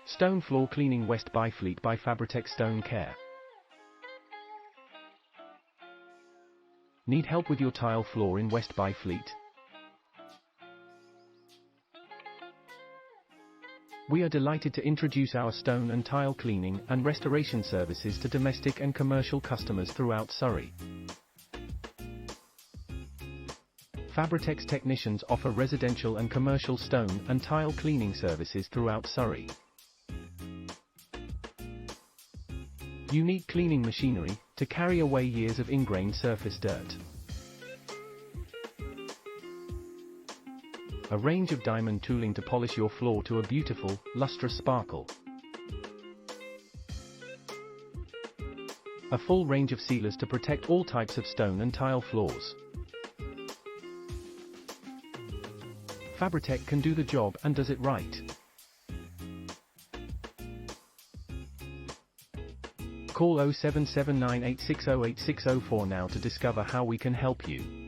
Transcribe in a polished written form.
Stone Floor Cleaning West Byfleet by Fabritech Stone Care. Need help with your tile floor in West Byfleet? We are delighted to introduce our stone and tile cleaning and restoration services to domestic and commercial customers throughout Surrey. Fabritech's technicians offer residential and commercial stone and tile cleaning services throughout Surrey. Unique cleaning machinery to carry away years of ingrained surface dirt. A range of diamond tooling to polish your floor to a beautiful, lustrous sparkle. A full range of sealers to protect all types of stone and tile floors. Fabritech can do the job and does it right. Call 0779860860 now to discover how we can help you.